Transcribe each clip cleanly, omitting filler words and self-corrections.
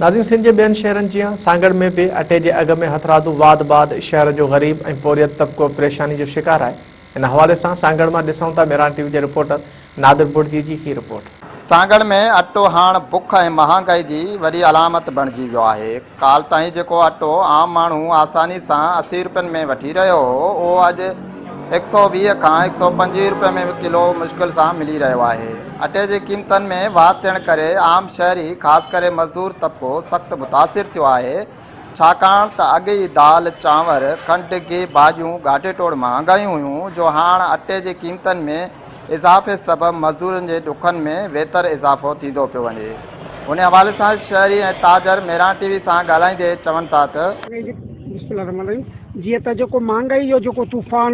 नाज़रीन, सिंध जे ॿियनि शहरनि जीअं सांगड़ में भी अटे जे अघ में हथरादू वाद बाद शहर जो ग़रीब ऐं पोरियत तबिको परेशानी जो शिकार आहे। इन हवाले सां सांगड़ मां ॾिसूं था मेरान टीवी जे रिपोर्टर नादिर बुर्जी जी ही रिपोर्ट। सांगड़ में अटो हाण बुख ऐं महांगाई जी वॾी अलामत बणिजी वियो आहे। काल ताईं जेको अटो आम माण्हू आसानी सां 80 रुपयनि में वठी रहियो हो, उहो अॼु 120 खां 125 रुपये में किलो मुश्किल सां मिली रहियो आहे। अटे जी क़ीमतनि में वाध थियण करे आम शहरी ख़ासि करे मज़दूर तबिको सख़्तु मुतासिर थियो आहे, छाकाणि त अॻे ई दाल चांवर खंडु गिहु भाॼियूं घाटे तोड़ महांगायूं हुयूं, जो हाणे अटे जी क़ीमतनि में इज़ाफ़े सबबि मज़दूरनि जे ॾुखनि में वेतर इज़ाफ़ो थींदो पियो वञे। उन हवाले सां शहरी ऐं ताजर मेरान टीवी सां ॻाल्हाईंदे चवनि था त जीअं त जेको महांगाई जो जेको तूफ़ान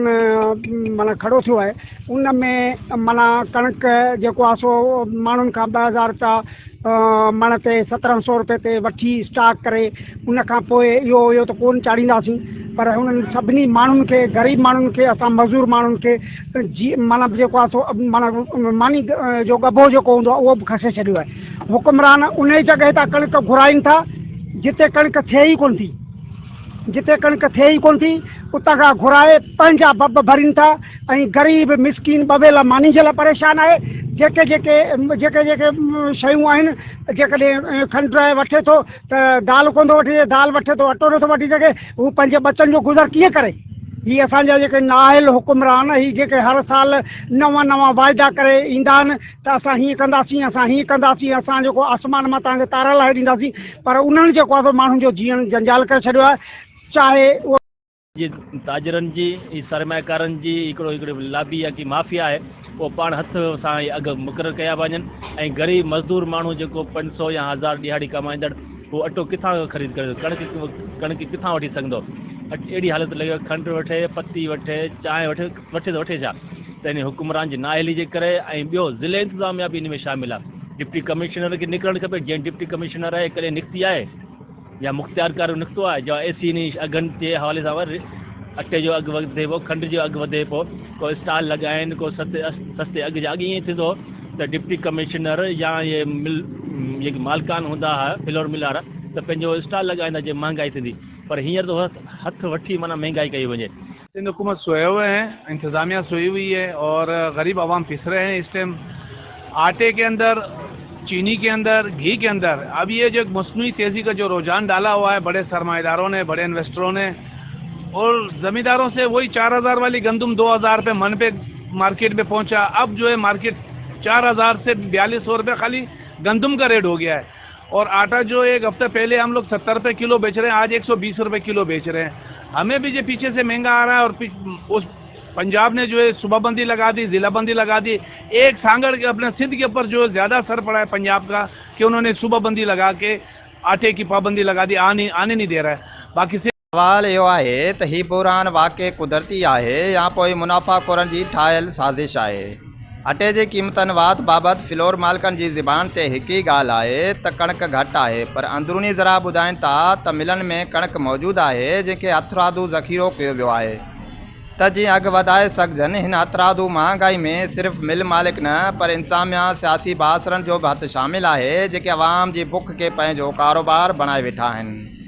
माना खड़ो थियो आहे, उन में माना कणिक जेको आहे सो माण्हुनि खां 2000 रुपया मण ते 1700 रुपये ते वठी स्टाक करे उन खां पोइ इहो त कोन चाढ़ींदासीं, पर हुननि सभिनी माण्हुनि खे, ग़रीब माण्हुनि खे, असां मज़दूर माण्हुनि खे जी माना जेको आहे सो माना मानी जो गभो जेको हूंदो आहे उहो बि खसे छॾियो आहे। हुकुमरान उन ई जॻह तां कणिक घुराइनि था जिते कणिक थिए ई कोन थी, जिते कणिक थिए ई कोन थी उतां खां घुराए पंहिंजा बब भरीनि था ऐं ग़रीब मिसकिन बवेला मानी जे लाइ परेशान आहे। जेके जेके जेके जेके शयूं आहिनि, जेकॾहिं खंडु वठे थो त दाल कोन थो वठी, दाल वठे थो अटो नथो वठी सघे, हू पंहिंजे बचनि जो गुज़र कीअं करे। हीअ असांजा जेके नाहिल हुकुमरान ही जेके हर साल नवां नवां वाइदा करे ईंदा आहिनि त असां हीअं कंदासीं, असां हीअं कंदासीं, असां जेको आसमान मां तव्हांखे तारा लाहे ॾींदासीं, पर उन्हनि जेको आहे माण्हुनि जो जीअण जंजाल करे छॾियो आहे। चाहे उहो ताजरनि जी सरमायाकारनि जी हिकिड़ो लाबी आहे की माफ़िया आहे, उहो पाण हथ सां अघु मुक़ररु कया वञनि ऐं ग़रीब मज़दूर माण्हू जेको 500 या 1000 ॾिहाड़ी कमाईंदड़, उहो अटो किथां ख़रीद करे, कणिक किथां वठी सघंदो। अहिड़ी हालत लॻी खंडु वठे, पती वठे, चांहि वठे त वठे छा। त इन हुकुमरान जी नाअहली जे करे ऐं ॿियो ज़िले इंतिज़ामिया बि इन में शामिल आहे। डिप्टी कमिश्नर खे निकिरणु खपे, जंहिं डिप्टी कमिश्नर आहे कॾहिं निकिती आहे या मुख़्तियारकार निकितो आहे, जो एसी नी अघनि जे हवाले सां वरी अटे जो अघु वधे पियो, खंड जो अघु वधे पियो, को स्टॉल लॻाइनि, को सस्ते अघु जा अघु ईअं थींदो त डिप्टी कमिश्नर या इहे जेके मालिकान हूंदा हुआ फ्लोर मिल वारा त पंहिंजो स्टॉल लॻाईंदा जे महांगाई थींदी, पर हींअर तो हथ वठी माना महंगाई कई वञे। सिंध हुकूमत सोए हुए हैं, इंतज़ामिया सोई हुई है और गरीब आवाम पिस रहे हैं। इस टाइम आटे के अंदर, चीनी के अंदर, घी के अंदर अब ये जो मसनूई तेज़ी का जो रुझान डाला हुआ है बड़े सरमाएदारों ने, बड़े इन्वेस्टरों ने, और ज़मींदारों से वही 4000 वाली गंदम 2000 रुपये मन पे मार्केट में पहुंचा। अब जो है मार्केट 4000 से 4200 रुपये खाली गंदम का रेट हो गया है, और आटा जो एक हफ्ते पहले हम लोग 70 रुपये किलो बेच रहे हैं, आज 120 रुपये किलो बेच रहे हैं। हमें भी जो पीछे से महंगा आ रहा है, और उस पंजाब ने जो है सूबाबंदी लगा दी, ज़िलाबंदी लगा दी। एक सांगड़ के अपने सिंध के ऊपर जो ज़्यादा असर पड़ा है पंजाब का कि उन्होंने सूबाबंदी लगा के आटे की पाबंदी लगा दी, आने नहीं दे रहा है। बाकी सवाल इहो आहे त ही बुरान वाक़ई कुदरती आहे या पोइ मुनाफ़ाख़ोरनि जी ठाहियल साज़िश आहे। अटे जी क़ीमतनि वाध बाबति फ्लोर मालिकनि जी ज़बान ते हिकु ई ॻाल्हि आहे त कणिक घटि आहे, पर अंदरूनी ज़रा ॿुधाइनि था त मिलनि में कणिक मौजूदु आहे जंहिंखे हथरादू ज़ख़ीरो कयो वियो आहे त जीअं अघु वधाए सघजनि। हिन हथरादू महांगाई में सिर्फ़ु मिल मालिक न, पर इंतिज़ामिया, सियासी बासरनि जो बि हथु शामिल आहे, जेके आवाम जी बुख खे पंहिंजो कारोबार बणाए वेठा आहिनि।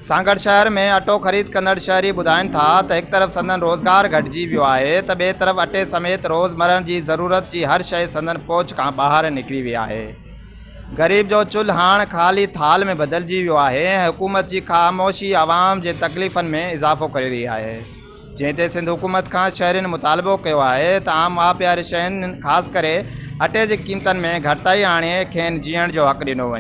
सांगड़ शहर में अटो ख़रीद कंदड़ शहरी ॿुधाइनि था त हिकु तरफ़ संदन रोज़गार घटिजी वियो आहे त ॿिए तरफ़ अटे समेत रोज़मरह जी ज़रूरत जी हर शइ संदन पहुच खां ॿाहिरि निकिरी वई आहे। ग़रीब जो चुल्ह हाणे ख़ाली थाल में बदिलजी वियो आहे ऐं हुकूमत जी ख़ामोशी आवाम जे तकलीफ़ुनि में इज़ाफ़ो करे रही आहे। जंहिं ते सिंध हुकूमत खां शहरियुनि मुतालबो कयो आहे त आम वापारी शयुनि ख़ासि करे अटे जी क़ीमतनि में घटिताई आणे खेनि जीअण जो हक़ु ॾिनो वञे।